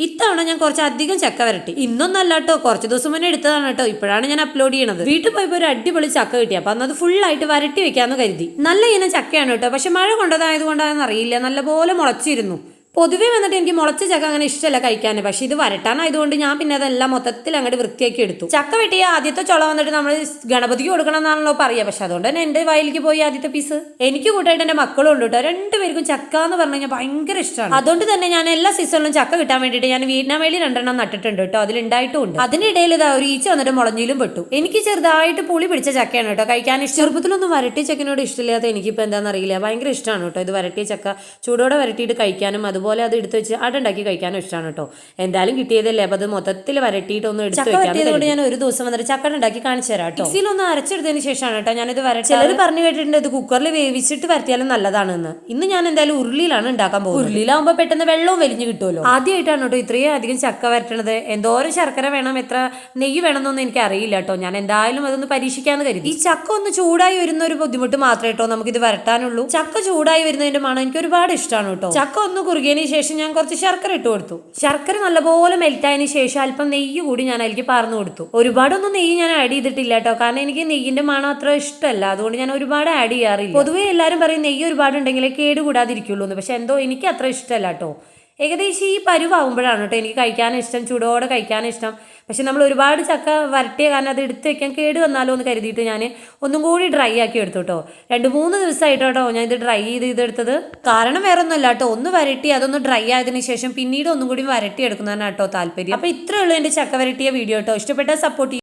ഇത്തവണ ഞാൻ കുറച്ച് അധികം ചക്ക വരട്ടി. ഇന്നൊന്നല്ല കേട്ടോ, കുറച്ച് ദിവസം മുന്നേ എടുത്തതാണ് കേട്ടോ. ഇപ്പോഴാണ് ഞാൻ അപ്ലോഡ് ചെയ്യണത്. വീട്ടിൽ പോയപ്പോൾ ഒരു അടിപൊളി ചക്ക കിട്ടി. അപ്പൊ അന്നത് ഫുൾ ആയിട്ട് വരട്ടി വെക്കാന്ന് കരുതി. നല്ല ഇനം ചക്കയാണ് കേട്ടോ. പക്ഷെ മഴ കൊണ്ടതായത് കൊണ്ടാണെന്ന് അറിയില്ല, നല്ലപോലെ മുളച്ചിരുന്നു. പൊതുവേ വന്നിട്ട് എനിക്ക് മുളച്ച ചക്ക അങ്ങനെ ഇഷ്ടമല്ല കഴിക്കാൻ. പക്ഷെ ഇത് വരട്ടാനായതുകൊണ്ട് ഞാൻ പിന്നെ അതെല്ലാം മൊത്തത്തിൽ അങ്ങോട്ട് വൃത്തിയാക്കി എടുത്തു. ചക്ക വെട്ടിയ ആദ്യത്തെ ചുള വന്നിട്ട് നമ്മൾ ഗണപതിക്ക് കൊടുക്കണം എന്നാണല്ലോ പറയുക. പക്ഷെ അതുകൊണ്ട് തന്നെ എന്റെ വയലിലേക്ക് പോയി ആദ്യത്തെ പീസ് എനിക്ക് കൂട്ടായിട്ട് എന്റെ മക്കളും ഉണ്ട് കേട്ടോ. രണ്ടുപേർക്കും ചക്ക എന്ന് പറഞ്ഞു കഴിഞ്ഞാൽ ഭയങ്കര ഇഷ്ടമാണ്. അതുകൊണ്ട് തന്നെ ഞാൻ എല്ലാ സീസണിലും ചക്ക കിട്ടാൻ വേണ്ടിയിട്ട് ഞാൻ വീടിനാ വേലി 2 നട്ടിട്ടുണ്ട് കേട്ടോ. അതിലുണ്ടായിട്ടുണ്ട്. അതിനിടയിൽ ഇതാ ഒരു ഈച്ച വന്നിട്ട് മുളഞ്ഞിലും പെട്ടു. എനിക്ക് ചെറുതായിട്ട് പുളി പിടിച്ച ചക്കയാണ് കേട്ടോ കഴിക്കാൻ ഇഷ്ടം. ചെറുപ്പത്തിലൊന്നും വരട്ടിയ ചക്കനോട് ഇഷ്ടമില്ലാത്ത എനിക്കിപ്പോൾ എന്താണെന്ന് അറിയില്ല, ഭയങ്കര ഇഷ്ടമാണ് കേട്ടോ ഇത് വരട്ടിയ ചക്ക. ചൂടോടെ വരട്ടിയിട്ട് കഴിക്കാനും അതുപോലെ അത് എടുത്ത് വെച്ച് അടണ്ടാക്കി കഴിക്കാനും ഇഷ്ടമാണ് കേട്ടോ. എന്തായാലും കിട്ടിയതല്ലേ, അപ്പൊ അത് മൊത്തത്തിൽ വരട്ടിയിട്ട് ഒന്ന് എടുത്ത് വെക്കാത്തതുകൊണ്ട് ഞാൻ ഒരു ദിവസം വന്നിട്ട് ചക്ക ഉണ്ടാക്കി കാണിച്ചു തരാം കേട്ടോ. മിക്സിയിലൊന്ന് അരച്ചെടുത്തതിന് ശേഷമാണ് കേട്ടോ ഞാനിത് വരട്ടി. ചിലർ പറഞ്ഞു കേട്ടിട്ടുണ്ട് ഇത് കുക്കറിൽ വേവിച്ചിട്ട് വരട്ടിയാലും നല്ലതാണെന്ന്. ഇന്ന് ഞാൻ എന്തായാലും ഉരുളിയിലാണ് ഉണ്ടാക്കാൻ പോകുന്നത്. ഉരുളിയിലാവുമ്പോൾ പെട്ടെന്ന് വെള്ളവും വലിഞ്ഞു കിട്ടുമല്ലോ. ആദ്യമായിട്ടാണ് കേട്ടോ ഇത്രയും അധികം ചക്ക വരട്ടണത്. എന്തോരം ശർക്കര വേണം, എത്ര നെയ്യ് വേണമെന്നൊന്നും എനിക്ക് അറിയില്ല കേട്ടോ. ഞാൻ എന്തായാലും അതൊന്ന് പരീക്ഷിക്കാന്ന് കരുതി. ഈ ചക്ക ഒന്ന് ചൂടായി വരുന്ന ഒരു ബുദ്ധിമുട്ട് മാത്രമേ കേട്ടോ നമുക്കിത് വരട്ടാനുള്ളൂ. ചക്ക ചൂടായി വരുന്നതിന്റെ മണം എനിക്ക് ഒരുപാട് ഇഷ്ടമാണ് കേട്ടോ. ചക്ക ഒന്ന് കുറുകിയതിന് ശേഷം ഞാൻ കുറച്ച് ശർക്കര ഇട്ട് കൊടുത്തു. ശർക്കര നല്ലപോലെ മെൽറ്റായതിനു ശേഷം അല്പം നെയ്യ് കൂടി ഞാൻ അതിലേക്ക് പാർന്നു കൊടുത്തു. ഒരുപാടൊന്നും നെയ്യ് ഞാൻ ആഡ് ചെയ്തിട്ടില്ല കേട്ടോ, കാരണം എനിക്ക് നെയ്യിന്റെ മണം അത്ര ഇഷ്ടമല്ല. അതുകൊണ്ട് ഞാൻ ഒരുപാട് ആഡ് ചെയ്യാറില്ല. പൊതുവേ എല്ലാവരും പറയും നെയ്യ് ഒരുപാട് ഉണ്ടെങ്കിലേ കേടുകൂടാതിരിക്കുള്ളൂ എന്ന്. പക്ഷെ എന്തോ എനിക്ക് അത്ര ഇഷ്ടമല്ല കേട്ടോ. ഏകദേശം ഈ പരുവാകുമ്പോഴാണ് കേട്ടോ എനിക്ക് കഴിക്കാനിഷ്ടം, ചൂടോടെ കഴിക്കാനിഷ്ടം. പക്ഷെ നമ്മൾ ഒരുപാട് ചക്ക വരട്ടിയ കാരണം അത് എടുത്ത് വെക്കാൻ കേട് വന്നാലോ എന്ന് കരുതിയിട്ട് ഞാൻ ഒന്നും കൂടി ഡ്രൈ ആക്കി എടുത്തു കേട്ടോ. 2-3 ദിവസമായിട്ടോ ഞാൻ ഇത് ഡ്രൈ ചെയ്തെടുത്തത്. കാരണം വേറെ ഒന്നുമല്ല കേട്ടോ, ഒന്ന് വരട്ടി അതൊന്ന് ഡ്രൈ ആയതിനു ശേഷം പിന്നീട് ഒന്നും കൂടി വരട്ടി എടുക്കുന്നതാണ് കേട്ടോ താല്പര്യം. അപ്പോൾ ഇത്രയേ ഉള്ളൂ എൻ്റെ ചക്ക വരട്ടിയ വീഡിയോ കേട്ടോ. ഇഷ്ടപ്പെട്ടാൽ സപ്പോർട്ട്